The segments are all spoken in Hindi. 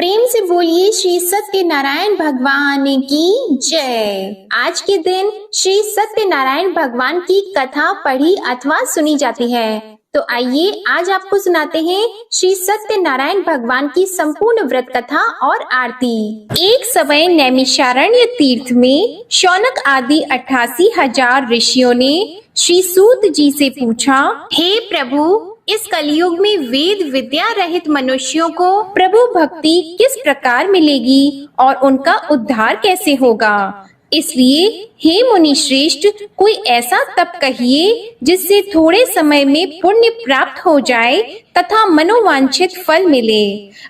प्रेम से बोलिए श्री सत्यनारायण भगवान की जय। आज के दिन श्री सत्यनारायण भगवान की कथा पढ़ी अथवा सुनी जाती है। तो आइए आज आपको सुनाते हैं श्री सत्यनारायण भगवान की संपूर्ण व्रत कथा और आरती। एक समय नैमिषारण्य तीर्थ में शौनक आदि 88,000 ऋषियों ने श्री सूत जी से पूछा, हे प्रभु, इस कलयुग में वेद विद्या रहित मनुष्यों को प्रभु भक्ति किस प्रकार मिलेगी और उनका उद्धार कैसे होगा। इसलिए हे मुनि श्रेष्ठ, कोई ऐसा तप कहिए जिससे थोड़े समय में पुण्य प्राप्त हो जाए तथा मनोवांछित फल मिले।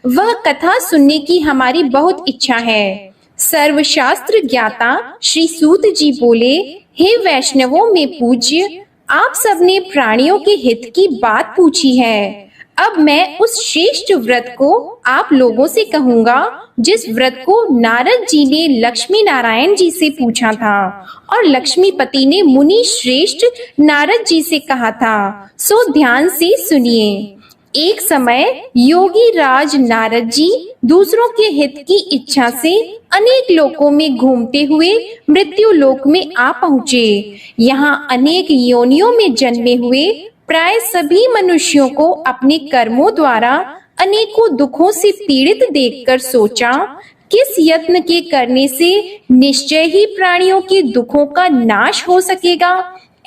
वह कथा सुनने की हमारी बहुत इच्छा है। सर्वशास्त्र ज्ञाता श्री सूत जी बोले, हे वैष्णवों में पूज्य, आप सबने प्राणियों के हित की बात पूछी है। अब मैं उस श्रेष्ठ व्रत को आप लोगों से कहूँगा जिस व्रत को नारद जी ने लक्ष्मी नारायण जी से पूछा था और लक्ष्मीपति ने मुनि श्रेष्ठ नारद जी से कहा था। सो ध्यान से सुनिए। एक समय योगी राज नारद जी दूसरों के हित की इच्छा से अनेक लोकों में घूमते हुए मृत्यु लोक में आ पहुँचे। यहाँ अनेक योनियों में जन्मे हुए प्राय सभी मनुष्यों को अपने कर्मों द्वारा अनेकों दुखों से पीड़ित देखकर सोचा, किस यत्न के करने से निश्चय ही प्राणियों के दुखों का नाश हो सकेगा।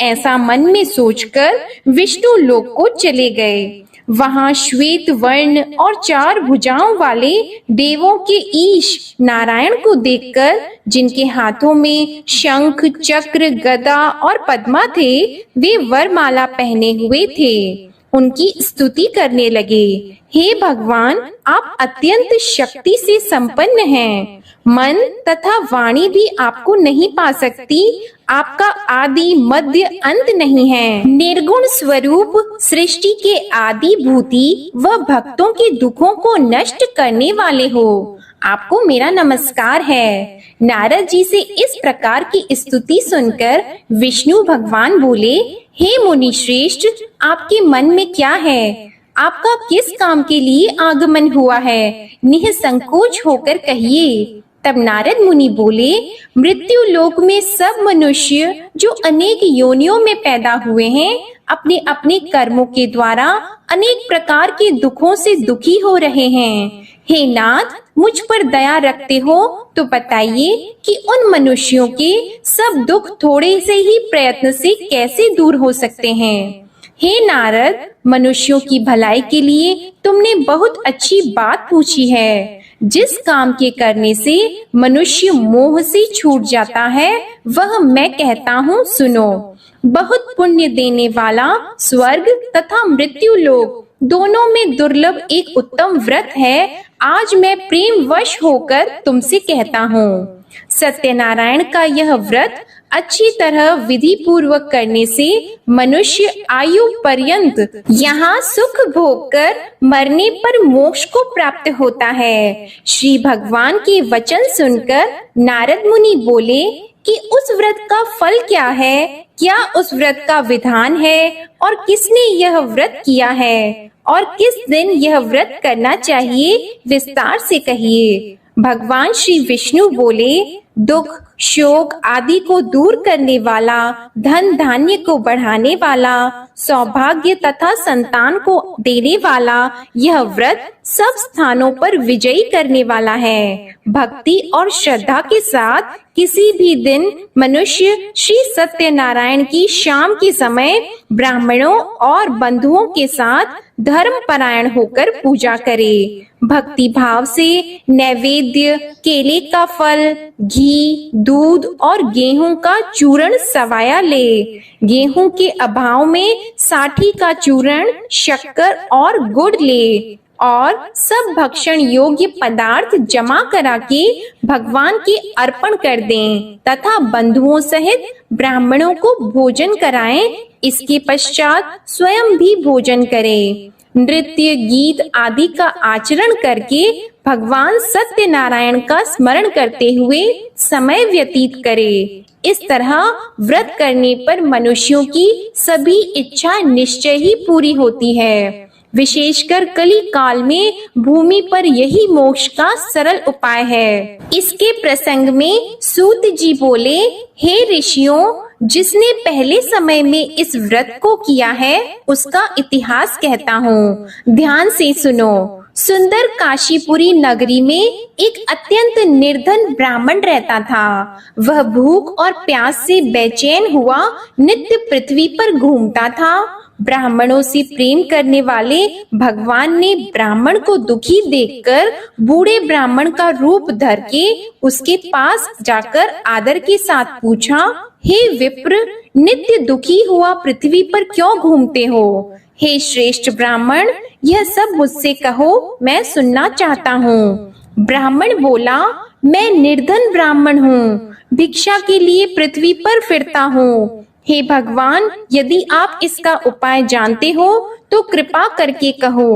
ऐसा मन में सोचकर विष्णु लोक को चले गए। वहां श्वेत वर्ण और 4 भुजाओं वाले देवों के ईश नारायण को देखकर, जिनके हाथों में शंख चक्र गदा और पद्मा थे, वे वरमाला पहने हुए थे, उनकी स्तुति करने लगे। हे भगवान, आप अत्यंत शक्ति से संपन्न हैं। मन तथा वाणी भी आपको नहीं पा सकती। आपका आदि मध्य अंत नहीं है। निर्गुण स्वरूप सृष्टि के आदि भूति व भक्तों के दुखों को नष्ट करने वाले हो। आपको मेरा नमस्कार है। नारद जी से इस प्रकार की स्तुति सुनकर विष्णु भगवान बोले, हे मुनि श्रेष्ठ, आपके मन में क्या है? आपका किस काम के लिए आगमन हुआ है? निःसंकोच होकर कहिए। तब नारद मुनि बोले, मृत्यु लोक में सब मनुष्य जो अनेक योनियों में पैदा हुए हैं, अपने अपने कर्मों के द्वारा अनेक प्रकार के दुखों से दुखी हो रहे हैं। हे नाथ, मुझ पर दया रखते हो तो बताइए कि उन मनुष्यों के सब दुख थोड़े से ही प्रयत्न से कैसे दूर हो सकते हैं। हे नारद, मनुष्यों की भलाई के लिए तुमने बहुत अच्छी बात पूछी है। जिस काम के करने से मनुष्य मोह से छूट जाता है, वह मैं कहता हूँ, सुनो। बहुत पुण्य देने वाला स्वर्ग तथा मृत्यु लोक दोनों में दुर्लभ एक उत्तम व्रत है। आज मैं प्रेम वश होकर तुमसे कहता हूँ। सत्यनारायण का यह व्रत अच्छी तरह विधि पूर्वक करने से मनुष्य आयु पर्यंत यहाँ सुख भोग कर मरने पर मोक्ष को प्राप्त होता है। श्री भगवान के वचन सुनकर नारद मुनि बोले कि उस व्रत का फल क्या है, क्या उस व्रत का विधान है और किसने यह व्रत किया है और किस दिन यह व्रत करना चाहिए, विस्तार से कहिए। भगवान श्री विष्णु बोले, दुख शोक आदि को दूर करने वाला, धन धान्य को बढ़ाने वाला, सौभाग्य तथा संतान को देने वाला यह व्रत सब स्थानों पर विजयी करने वाला है। भक्ति और श्रद्धा के साथ किसी भी दिन मनुष्य श्री सत्यनारायण की शाम के समय ब्राह्मणों और बंधुओं के साथ धर्म परायण होकर पूजा करे। भक्ति भाव से नैवेद्य, केले का फल, घी, दूध और गेहूं का चूर्ण सवाया ले। गेहूं के अभाव में साठी का चूर्ण, शक्कर और गुड़ ले और सब भक्षण योग्य पदार्थ जमा करा के भगवान के अर्पण कर दें तथा बंधुओं सहित ब्राह्मणों को भोजन कराएं। इसके पश्चात स्वयं भी भोजन करें। नृत्य गीत आदि का आचरण करके भगवान सत्यनारायण का स्मरण करते हुए समय व्यतीत करे। इस तरह व्रत करने पर मनुष्यों की सभी इच्छा निश्चय ही पूरी होती है। विशेषकर कली काल में भूमि पर यही मोक्ष का सरल उपाय है। इसके प्रसंग में सूत जी बोले, हे ऋषियों, जिसने पहले समय में इस व्रत को किया है उसका इतिहास कहता हूँ, ध्यान से सुनो। सुंदर काशीपुरी नगरी में एक अत्यंत निर्धन ब्राह्मण रहता था। वह भूख और प्यास से बेचैन हुआ नित्य पृथ्वी पर घूमता था। ब्राह्मणों से प्रेम करने वाले भगवान ने ब्राह्मण को दुखी देखकर बूढ़े ब्राह्मण का रूप धर के उसके पास जाकर आदर के साथ पूछा, हे विप्र, नित्य दुखी हुआ पृथ्वी पर क्यों घूमते हो? हे श्रेष्ठ ब्राह्मण, यह सब मुझसे कहो, मैं सुनना चाहता हूँ। ब्राह्मण बोला, मैं निर्धन ब्राह्मण हूँ, भिक्षा के लिए पृथ्वी पर फिरता हूँ। हे भगवान, यदि आप इसका उपाय जानते हो तो कृपा करके कहो।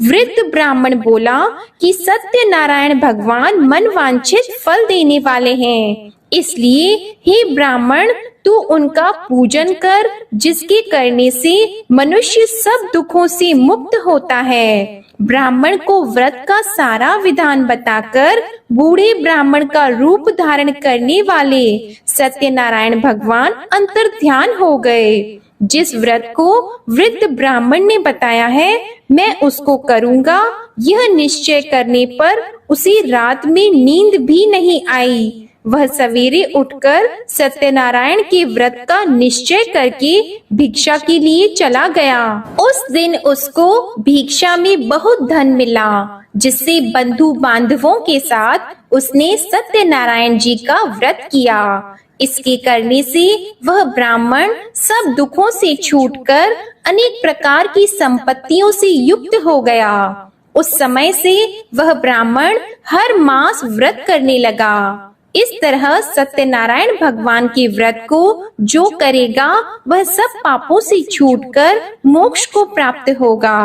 वृद्ध ब्राह्मण बोला कि सत्य नारायण भगवान मनवांछित फल देने वाले हैं, इसलिए हे ब्राह्मण, तू उनका पूजन कर, जिसके करने से मनुष्य सब दुखों से मुक्त होता है। ब्राह्मण को व्रत का सारा विधान बताकर बूढ़े ब्राह्मण का रूप धारण करने वाले सत्यनारायण भगवान अंतर्ध्यान हो गए। जिस व्रत को वृद्ध ब्राह्मण ने बताया है, मैं उसको करूँगा, यह निश्चय करने पर उसे रात में नींद भी नहीं आई। वह सवेरे उठकर सत्यनारायण के व्रत का निश्चय करके भिक्षा के लिए चला गया। उस दिन उसको भिक्षा में बहुत धन मिला, जिससे बंधु बांधवों के साथ उसने सत्यनारायण जी का व्रत किया। इसके करने से वह ब्राह्मण सब दुखों से छूटकर अनेक प्रकार की संपत्तियों से युक्त हो गया। उस समय से वह ब्राह्मण हर मास व्रत करने लगा। इस तरह सत्यनारायण भगवान के व्रत को जो करेगा वह सब पापों से छूटकर मोक्ष को प्राप्त होगा।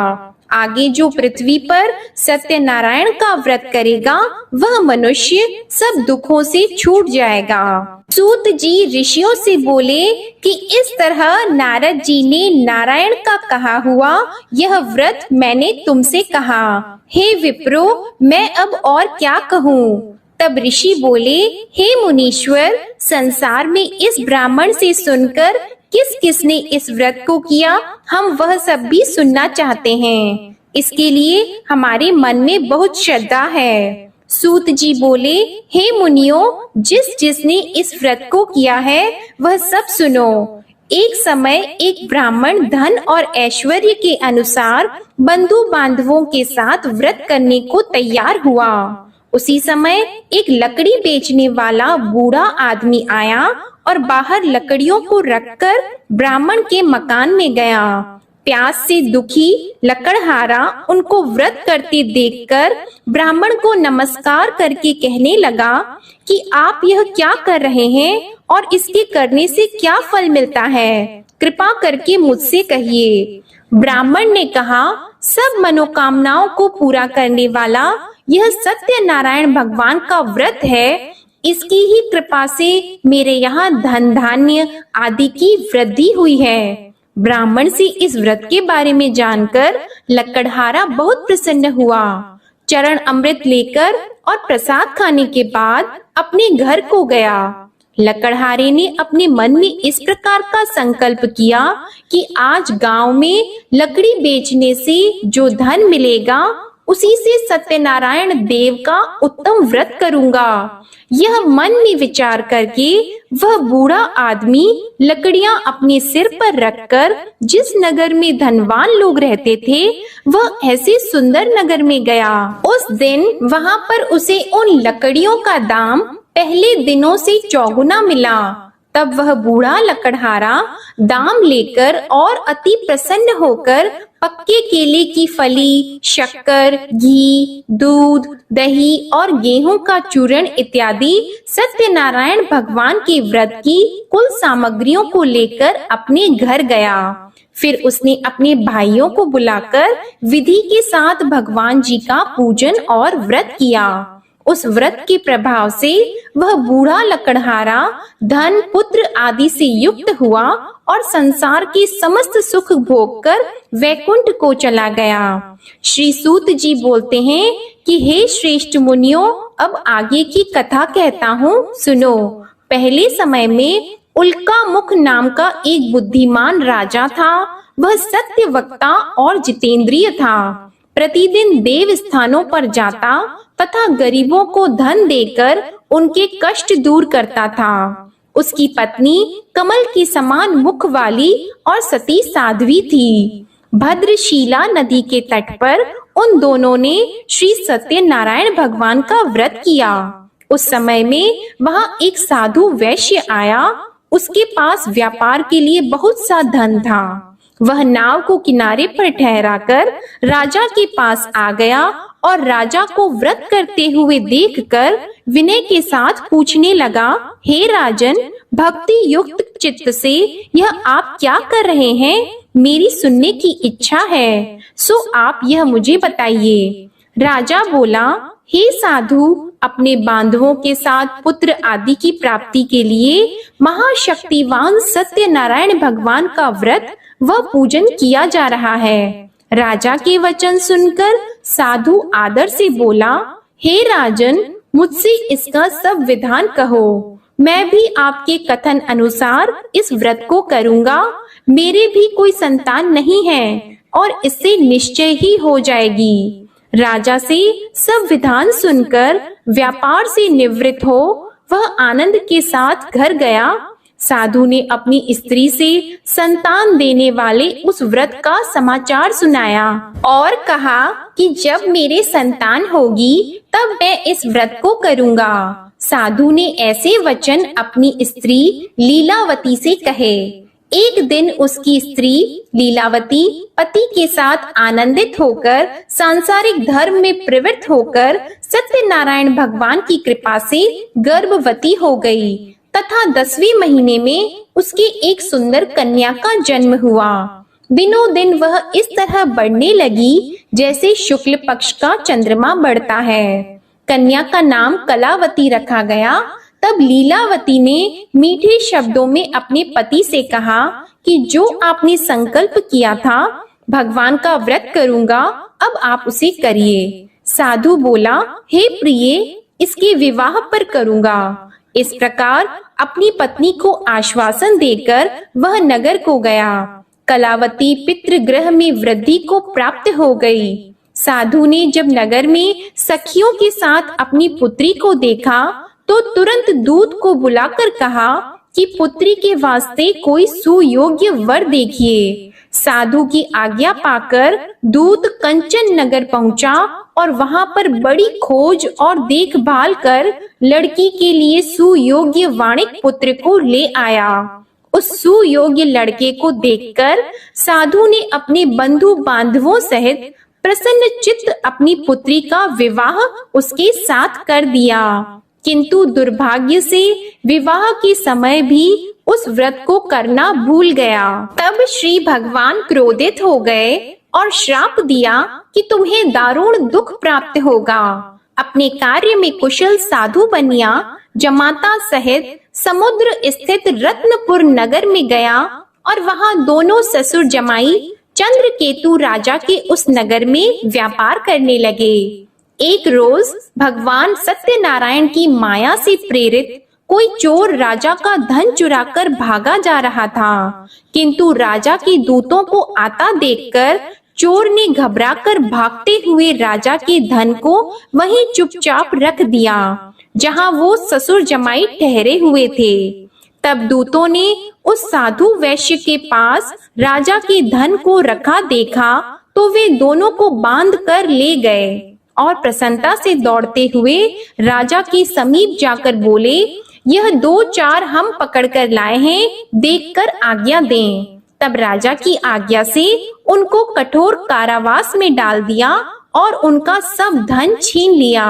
आगे जो पृथ्वी पर सत्यनारायण का व्रत करेगा वह मनुष्य सब दुखों से छूट जाएगा। सूत जी ऋषियों से बोले कि इस तरह नारद जी ने नारायण का कहा हुआ यह व्रत मैंने तुमसे कहा। हे विप्रो, मैं अब और क्या कहूँ? तब ऋषि बोले, हे मुनीश्वर, संसार में इस ब्राह्मण से सुनकर किस किसने इस व्रत को किया, हम वह सब भी सुनना चाहते हैं। इसके लिए हमारे मन में बहुत श्रद्धा है। सूत जी बोले, हे मुनियों, जिसने इस व्रत को किया है वह सब सुनो। एक समय एक ब्राह्मण धन और ऐश्वर्य के अनुसार बंधु बांधवों के साथ व्रत करने को तैयार हुआ। उसी समय एक लकड़ी बेचने वाला बूढ़ा आदमी आया और बाहर लकड़ियों को रखकर ब्राह्मण के मकान में गया। प्यास से दुखी लकड़हारा उनको व्रत करते देखकर ब्राह्मण को नमस्कार करके कहने लगा कि आप यह क्या कर रहे हैं और इसके करने से क्या फल मिलता है, कृपा करके मुझसे कहिए। ब्राह्मण ने कहा, सब मनोकामनाओं को पूरा करने वाला यह सत्यनारायण भगवान का व्रत है। इसकी ही कृपा से मेरे यहाँ धन धान्य आदि की वृद्धि हुई है। ब्राह्मण से इस व्रत के बारे में जानकर लकड़हारा बहुत प्रसन्न हुआ। चरण अमृत लेकर और प्रसाद खाने के बाद अपने घर को गया। लकड़हारे ने अपने मन में इस प्रकार का संकल्प किया कि आज गांव में लकड़ी बेचने से जो धन मिलेगा उसी से सत्यनारायण देव का उत्तम व्रत करूंगा। यह मन में विचार करके वह बूढ़ा आदमी लकड़ियां अपने सिर पर रखकर जिस नगर में धनवान लोग रहते थे वह ऐसे सुंदर नगर में गया। उस दिन वहां पर उसे उन लकड़ियों का दाम पहले दिनों से चौगुना मिला। तब वह बूढ़ा लकड़हारा दाम लेकर और अति प्रसन्न होकर पक्के केले की फली, शक्कर, घी, दूध, दही और गेहूं का चूर्ण इत्यादि सत्यनारायण भगवान के व्रत की कुल सामग्रियों को लेकर अपने घर गया। फिर उसने अपने भाइयों को बुलाकर विधि के साथ भगवान जी का पूजन और व्रत किया। उस व्रत के प्रभाव से वह बूढ़ा लकड़हारा धन पुत्र आदि से युक्त हुआ और संसार के समस्त सुख भोग कर वैकुंठ को चला गया। श्री सूत जी बोलते हैं कि हे श्रेष्ठ मुनियों, अब आगे की कथा कहता हूँ, सुनो। पहले समय में उल्का मुख नाम का एक बुद्धिमान राजा था। वह सत्य वक्ता और जितेंद्रिय था। प्रतिदिन देव स्थानों पर जाता तथा गरीबों को धन देकर उनके कष्ट दूर करता था। उसकी पत्नी कमल के समान मुख वाली और सती साध्वी थी। भद्रशीला नदी के तट पर उन दोनों ने श्री सत्यनारायण भगवान का व्रत किया। उस समय में वहां एक साधु वैश्य आया। उसके पास व्यापार के लिए बहुत सा धन था। वह नाव को किनारे पर ठहराकर राजा के पास आ गया और राजा को व्रत करते हुए देखकर विनय के साथ पूछने लगा, हे राजन, भक्ति युक्त चित्त से यह आप क्या कर रहे हैं? मेरी सुनने की इच्छा है, सो आप यह मुझे बताइए। राजा बोला, हे साधु, अपने बांधवों के साथ पुत्र आदि की प्राप्ति के लिए महाशक्तिवान सत्यनारायण भगवान का व्रत व पूजन किया जा रहा है। राजा के वचन सुनकर साधु आदर से बोला, हे राजन, मुझसे इसका सब विधान कहो। मैं भी आपके कथन अनुसार इस व्रत को करूंगा। मेरे भी कोई संतान नहीं है और इससे निश्चय ही हो जाएगी। राजा से सब विधान सुनकर व्यापार से निवृत्त हो वह आनंद के साथ घर गया। साधु ने अपनी स्त्री से संतान देने वाले उस व्रत का समाचार सुनाया और कहा कि जब मेरे संतान होगी तब मैं इस व्रत को करूंगा। साधु ने ऐसे वचन अपनी स्त्री लीलावती से कहे। एक दिन उसकी स्त्री लीलावती पति के साथ आनंदित होकर सांसारिक धर्म में प्रवृत्त होकर सत्यनारायण भगवान की कृपा से गर्भवती हो गई तथा 10वें महीने में उसके एक सुंदर कन्या का जन्म हुआ। दिनों दिन वह इस तरह बढ़ने लगी जैसे शुक्ल पक्ष का चंद्रमा बढ़ता है। कन्या का नाम कलावती रखा गया। तब लीलावती ने मीठे शब्दों में अपने पति से कहा कि जो आपने संकल्प किया था, भगवान का व्रत करूंगा, अब आप उसे करिए। साधु बोला, हे प्रिय, इसके विवाह पर करूंगा। इस प्रकार अपनी पत्नी को आश्वासन देकर वह नगर को गया। कलावती पितृगृह में वृद्धि को प्राप्त हो गई। साधु ने जब नगर में सखियों के साथ अपनी पुत्री को देखा तो तुरंत दूत को बुलाकर कहा कि पुत्री के वास्ते कोई सुयोग्य वर देखिए। साधु की आज्ञा पाकर दूत कंचन नगर पहुंचा और वहां पर बड़ी खोज और देखभाल कर लड़की के लिए सुयोग्य वाणिक पुत्र को ले आया। उस सुयोग्य लड़के को देखकर साधु ने अपने बंधु बांधवों सहित प्रसन्न चित्त अपनी पुत्री का विवाह उसके साथ कर दिया। किंतु दुर्भाग्य से विवाह के समय भी उस व्रत को करना भूल गया। तब श्री भगवान क्रोधित हो गए और श्राप दिया कि तुम्हें दारुण दुख प्राप्त होगा। अपने कार्य में कुशल साधु बनिया जमाता सहित समुद्र स्थित रत्नपुर नगर में गया और वहां दोनों ससुर जमाई चंद्रकेतु राजा के उस नगर में व्यापार करने लगे। एक रोज भगवान सत्यनारायण की माया से प्रेरित कोई चोर राजा का धन चुराकर भागा जा रहा था, किंतु राजा के दूतों को आता देखकर चोर ने घबराकर भागते हुए राजा के धन को वहीं चुपचाप रख दिया जहां वो ससुर जमाई ठहरे हुए थे। तब दूतों ने उस साधु वैश्य के पास राजा के धन को रखा देखा तो वे दोनों को बांध कर ले गए और प्रसन्नता से दौड़ते हुए राजा के समीप जाकर बोले, यह 2-4 हम पकड़कर लाए हैं, देखकर आज्ञा दें। तब राजा की आज्ञा से उनको कठोर कारावास में डाल दिया और उनका सब धन छीन लिया।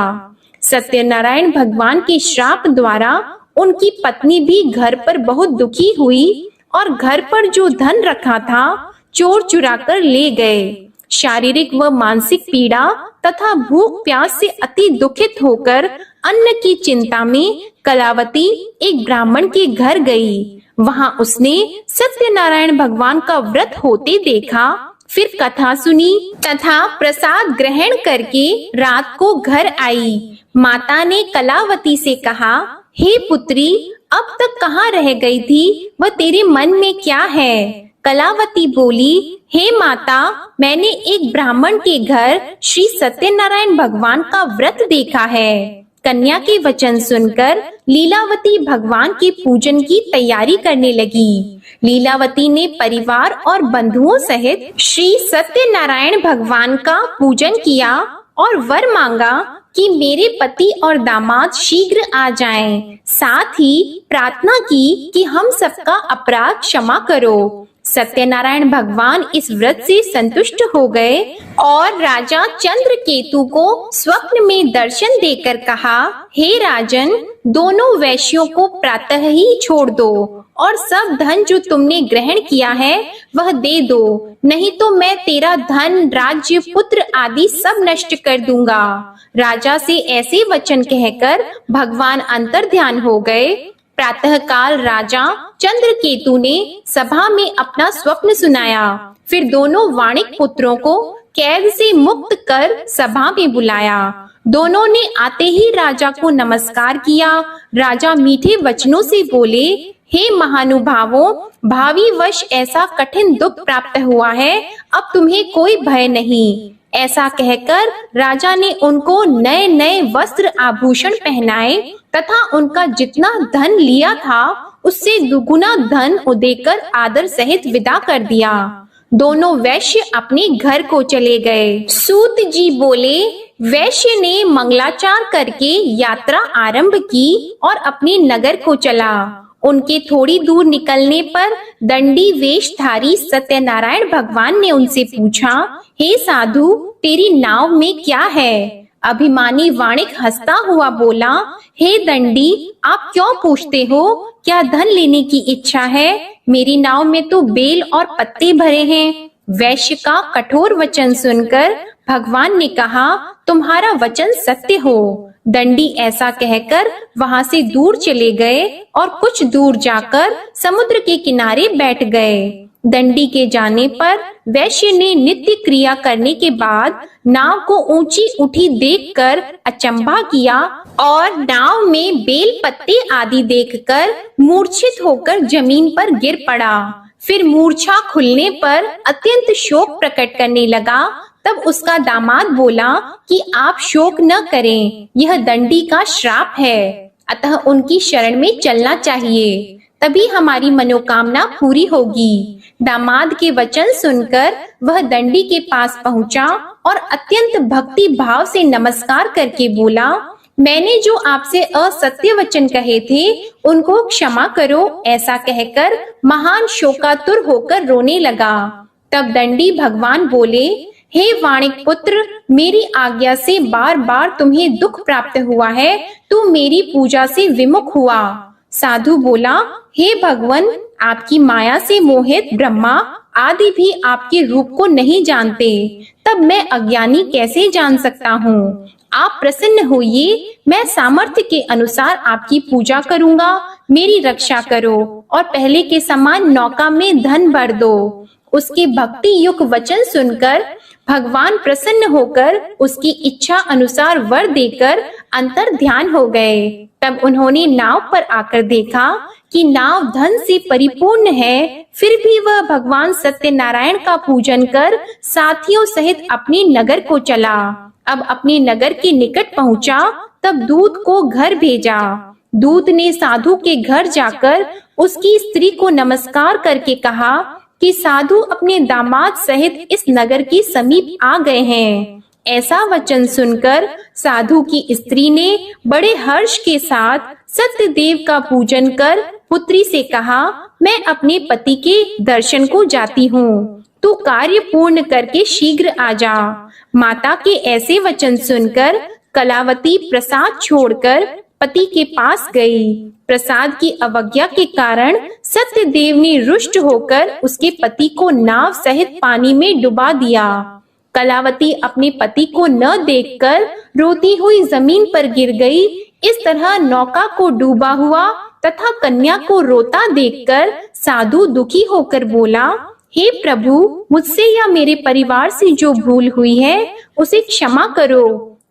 सत्यनारायण भगवान के श्राप द्वारा उनकी पत्नी भी घर पर बहुत दुखी हुई और घर पर जो धन रखा था चोर चुरा कर ले गए। शारीरिक व मानसिक पीड़ा तथा भूख प्यास से अति दुखित होकर अन्न की चिंता में कलावती एक ब्राह्मण के घर गई। वहां उसने सत्यनारायण भगवान का व्रत होते देखा, फिर कथा सुनी तथा प्रसाद ग्रहण करके रात को घर आई। माता ने कलावती से कहा, हे पुत्री, अब तक कहाँ रह गई थी? वह तेरे मन में क्या है? कलावती बोली, हे माता, मैंने एक ब्राह्मण के घर श्री सत्यनारायण भगवान का व्रत देखा है। कन्या के वचन सुनकर लीलावती भगवान के पूजन की तैयारी करने लगी। लीलावती ने परिवार और बंधुओं सहित श्री सत्यनारायण भगवान का पूजन किया और वर मांगा कि मेरे पति और दामाद शीघ्र आ जाएं। साथ ही प्रार्थना की कि हम सबका अपराध क्षमा करो। सत्यनारायण भगवान इस व्रत से संतुष्ट हो गए और राजा चंद्रकेतु को स्वप्न में दर्शन देकर कहा, हे राजन, दोनों वैश्यों को प्रातः ही छोड़ दो और सब धन जो तुमने ग्रहण किया है वह दे दो, नहीं तो मैं तेरा धन, राज्य, पुत्र आदि सब नष्ट कर दूंगा। राजा से ऐसे वचन कहकर भगवान अंतर्ध्यान हो गए। प्रातः काल राजा चंद्रकेतु ने सभा में अपना स्वप्न सुनाया। फिर दोनों वाणिक पुत्रों को कैद से मुक्त कर सभा में बुलाया। दोनों ने आते ही राजा को नमस्कार किया। राजा मीठे वचनों से बोले, हे महानुभावों, भावी वर्ष ऐसा कठिन दुख प्राप्त हुआ है, अब तुम्हें कोई भय नहीं। ऐसा कहकर राजा ने उनको नए नए वस्त्र आभूषण पहनाए तथा उनका जितना धन लिया था उससे दुगुना धन देकर आदर सहित विदा कर दिया। दोनों वैश्य अपने घर को चले गए। सूत जी बोले, वैश्य ने मंगलाचार करके यात्रा आरंभ की और अपने नगर को चला। उनके थोड़ी दूर निकलने पर दंडी वेशधारी सत्यनारायण भगवान ने उनसे पूछा, हे साधु, तेरी नाव में क्या है? अभिमानी वाणिक हंसता हुआ बोला, हे दंडी, आप क्यों पूछते हो? क्या धन लेने की इच्छा है? मेरी नाव में तो बेल और पत्ते भरे हैं। वैश्य का कठोर वचन सुनकर भगवान ने कहा, तुम्हारा वचन सत्य हो। दंडी ऐसा कहकर वहां से दूर चले गए और कुछ दूर जाकर समुद्र के किनारे बैठ गए। दंडी के जाने पर वैश्य ने नित्य क्रिया करने के बाद नाव को ऊंची उठी देखकर अचंभा किया और नाव में बेल पत्ते आदि देखकर मूर्छित होकर जमीन पर गिर पड़ा। फिर मूर्छा खुलने पर अत्यंत शोक प्रकट करने लगा। तब उसका दामाद बोला कि आप शोक न करें, यह दंडी का श्राप है, अतः उनकी शरण में चलना चाहिए, तभी हमारी मनोकामना पूरी होगी। दामाद के वचन सुनकर वह दंडी के पास पहुंचा और अत्यंत भक्ति भाव से नमस्कार करके बोला, मैंने जो आपसे असत्य वचन कहे थे उनको क्षमा करो। ऐसा कहकर महान शोकातुर होकर रोने लगा। तब दंडी भगवान बोले, हे वाणिक पुत्र, मेरी आज्ञा से बार बार तुम्हें दुख प्राप्त हुआ है, तू मेरी पूजा से विमुख हुआ। साधु बोला, हे भगवान, आपकी माया से मोहित ब्रह्मा आदि भी आपके रूप को नहीं जानते, तब मैं अज्ञानी कैसे जान सकता हूँ? आप प्रसन्न होइए, मैं सामर्थ्य के अनुसार आपकी पूजा करूँगा। मेरी रक्षा करो और पहले के समान नौका में धन भर दो। उसके भक्ति युक्त वचन सुनकर भगवान प्रसन्न होकर उसकी इच्छा अनुसार वर देकर अंतर ध्यान हो गए। तब उन्होंने नाव पर आकर देखा कि नाव धन से परिपूर्ण है, फिर भी वह भगवान सत्यनारायण का पूजन कर साथियों सहित अपने नगर को चला। अब अपने नगर के निकट पहुंचा, तब दूत को घर भेजा। दूत ने साधु के घर जाकर उसकी स्त्री को नमस्कार करके कहा कि साधु अपने दामाद सहित इस नगर के समीप आ गए हैं। ऐसा वचन सुनकर साधु की स्त्री ने बड़े हर्ष के साथ सत्यदेव का पूजन कर पुत्री से कहा, मैं अपने पति के दर्शन को जाती हूँ, तू कार्य पूर्ण करके शीघ्र आ जा। माता के ऐसे वचन सुनकर कलावती प्रसाद छोड़कर पति के पास गई। प्रसाद की अवज्ञा के कारण सत्यदेव ने रुष्ट होकर उसके पति को नाव सहित पानी में डुबा दिया। कलावती अपने पति को न देखकर रोती हुई जमीन पर गिर गई। इस तरह नौका को डूबा हुआ तथा कन्या को रोता देखकर साधु दुखी होकर बोला, हे प्रभु, मुझसे या मेरे परिवार से जो भूल हुई है उसे क्षमा करो।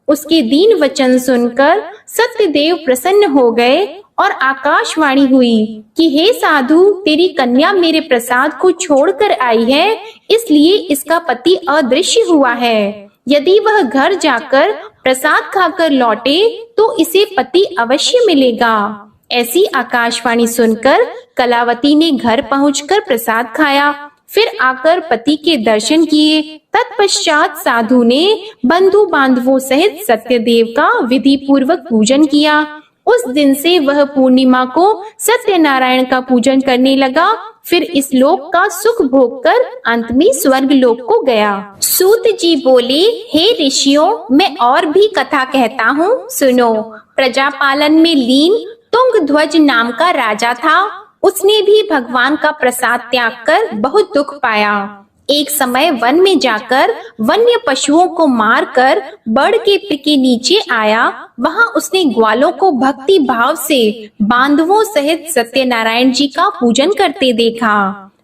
उसके दीन वचन सुनकर सत्यदेव प्रसन्न हो गए और आकाशवाणी हुई कि हे साधु, तेरी कन्या मेरे प्रसाद को छोड़कर आई है, इसलिए इसका पति अदृश्य हुआ है। यदि वह घर जाकर प्रसाद खाकर लौटे तो इसे पति अवश्य मिलेगा। ऐसी आकाशवाणी सुनकर कलावती ने घर पहुंचकर प्रसाद खाया, फिर आकर पति के दर्शन किए। तत्पश्चात साधु ने बंधु बांधवों सहित सत्यदेव का विधि पूर्वक पूजन किया। उस दिन से वह पूर्णिमा को सत्यनारायण का पूजन करने लगा। फिर इस लोक का सुख भोग कर अंत में स्वर्ग लोक को गया। सूत जी बोले, हे ऋषियों, मैं और भी कथा कहता हूँ, सुनो। प्रजापालन में लीन तुंगध्वज नाम का राजा था। उसने भी भगवान का प्रसाद त्याग कर बहुत दुख पाया। एक समय वन में जाकर वन्य पशुओं को मारकर बड़ के पेड़ के नीचे आया। वहां उसने ग्वालों को भक्ति भाव से बांधवों सहित सत्यनारायण जी का पूजन करते देखा।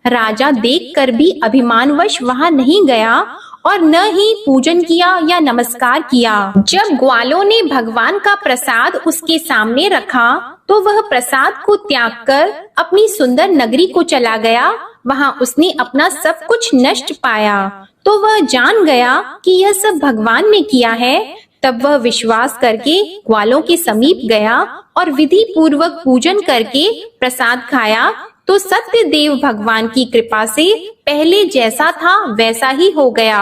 राजा देखकर भी अभिमानवश वहां नहीं गया और न ही पूजन किया या नमस्कार किया। जब ग्वालों ने भगवान का प्रसाद उसके सामने रखा तो वह प्रसाद को त्याग कर अपनी सुंदर नगरी को चला गया। वहां उसने अपना सब कुछ नष्ट पाया तो वह जान गया कि यह सब भगवान ने किया है। तब वह विश्वास करके ग्वालों के समीप गया और विधि पूर्वक पूजन करके प्रसाद खाया तो सत्यदेव भगवान की कृपा से पहले जैसा था वैसा ही हो गया।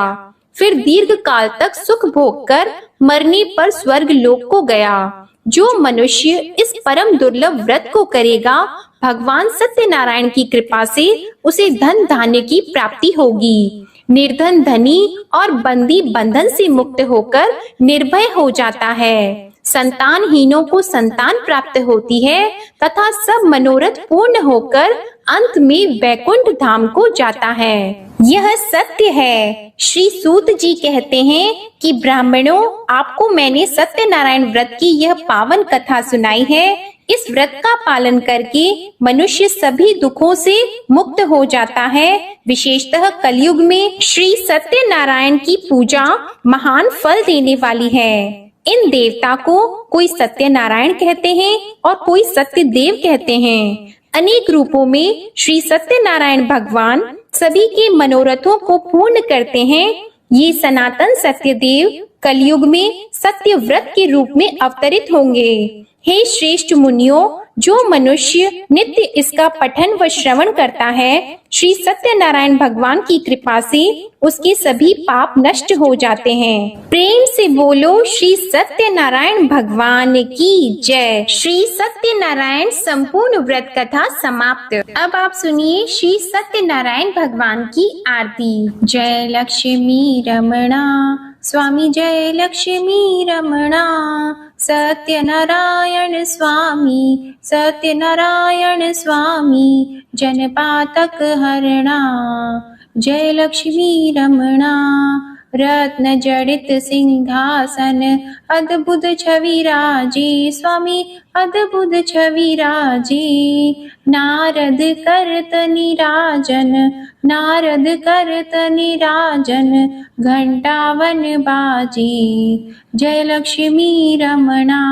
फिर दीर्घ काल तक सुख भोग कर मरने पर स्वर्ग लोक को गया। जो मनुष्य इस परम दुर्लभ व्रत को करेगा, भगवान सत्यनारायण की कृपा से उसे धन धान्य की प्राप्ति होगी। निर्धन धनी और बंदी बंधन से मुक्त होकर निर्भय हो जाता है। संतानहीनों को संतान प्राप्त होती है तथा सब मनोरथ पूर्ण होकर अंत में वैकुंठ धाम को जाता है। यह सत्य है। श्री सूत जी कहते हैं कि ब्राह्मणों, आपको मैंने सत्यनारायण व्रत की यह पावन कथा सुनाई है। इस व्रत का पालन करके मनुष्य सभी दुखों से मुक्त हो जाता है। विशेषतः कलयुग में श्री सत्यनारायण की पूजा महान फल देने वाली है। इन देवता को कोई सत्यनारायण कहते हैं और कोई सत्यदेव कहते हैं। अनेक रूपों में श्री सत्यनारायण भगवान सभी के मनोरथों को पूर्ण करते हैं। ये सनातन सत्यदेव कलयुग में सत्य व्रत के रूप में अवतरित होंगे। हे श्रेष्ठ मुनियों, जो मनुष्य नित्य इसका पठन व श्रवण करता है, श्री सत्यनारायण भगवान की कृपा से उसके सभी पाप नष्ट हो जाते हैं। प्रेम से बोलो श्री सत्यनारायण भगवान की जय। श्री सत्यनारायण संपूर्ण व्रत कथा समाप्त। अब आप सुनिए श्री सत्यनारायण भगवान की आरती। जय लक्ष्मी रमणा स्वामी, जय लक्ष्मी रमणा। सत्यनारायण स्वामी, सत्यनारायण स्वामी, जनपातक हरणा। जय लक्ष्मी रमणा। रत्न जड़ित सिंहासन, अद्भुत छवि राजी स्वामी, अद्भुत छवि राजी। नारद करत निराजन, नारद करत निराजन, घंटावन बाजी। जय लक्ष्मी रमणा।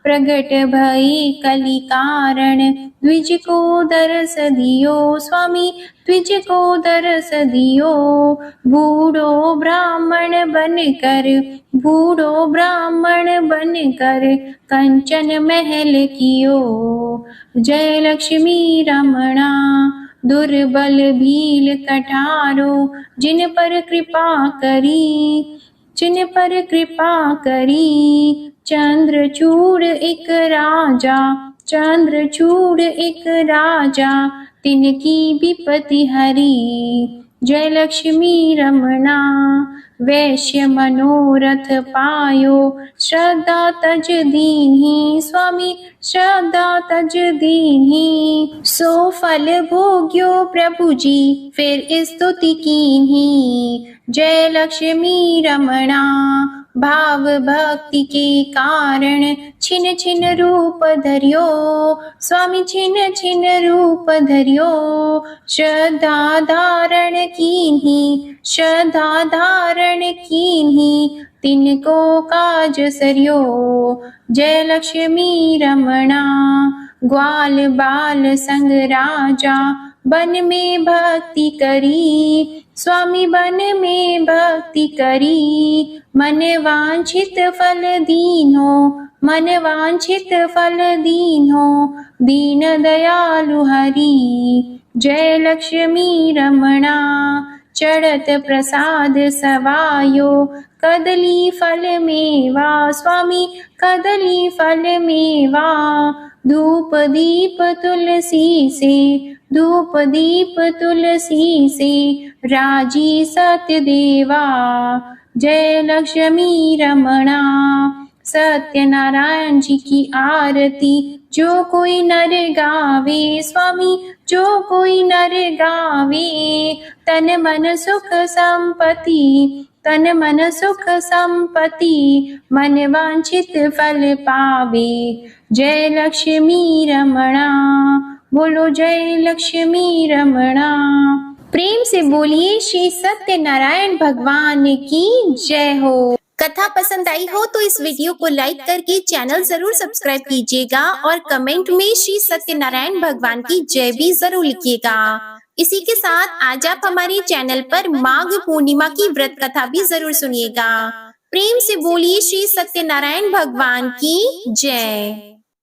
प्रगट भई कलि कारण, द्विज को दरस दियो स्वामी, द्विज को दरस दियो। बूढ़ो ब्राह्मण बनकर, बूढ़ो ब्राह्मण बनकर, कंचन महल कियो। जय लक्ष्मी रमणा। दुर्बल भील कठारो, जिन पर कृपा करी, जिन पर कृपा करी। चंद्रचूड़ एक राजा, चंद्रचूड़ एक राजा, तिनकी विपत्ति हरी। जय लक्ष्मी रमणा। वैश्य मनोरथ पायो, श्रद्धा तज दीन्ही स्वामी, श्रद्धा तज दीन्ही। सो फल भोग्यो प्रभु जी, फिर स्तुति कीन्ही। जय लक्ष्मी रमणा। भाव भक्ति के कारण छिन छिन रूप धरियो स्वामी, छिन छिन रूप धरियो। श्रद्धा धारण कीन्ही, श्रद्धा धारण कीन्ही, तिनको काज सरियो। जय लक्ष्मी रमणा। ग्वाल बाल संग राजा, बन में भक्ति करी स्वामी, बन में भक्ति करी। मन वांछित फल दीन्हो, मन वांछित फल दीन्हो, दीन दयालु हरि। जय लक्ष्मी रमणा। चढ़त प्रसाद सवायो, कदली फल मेवा स्वामी, कदली फल मेवा। धूप दीप तुलसी से, धूप दीप तुलसी से, राजी सत्य देवा। जय लक्ष्मी रमणा। सत्यनारायण जी की आरती जो कोई नर गावे स्वामी, जो कोई नर गावे। तन मन सुख संपत्ति, तन मन सुख संपत्ति, मन वांछित फल पावे। जय लक्ष्मी रमणा। बोलो जय लक्ष्मी रमणा। प्रेम से बोलिए श्री सत्यनारायण भगवान की जय हो। कथा पसंद आई हो तो इस वीडियो को लाइक करके चैनल जरूर सब्सक्राइब कीजिएगा और कमेंट में श्री सत्यनारायण भगवान की जय भी जरूर लिखिएगा। इसी के साथ आज आप हमारे चैनल पर माघ पूर्णिमा की व्रत कथा भी जरूर सुनिएगा। प्रेम से बोलिए श्री सत्यनारायण भगवान की जय।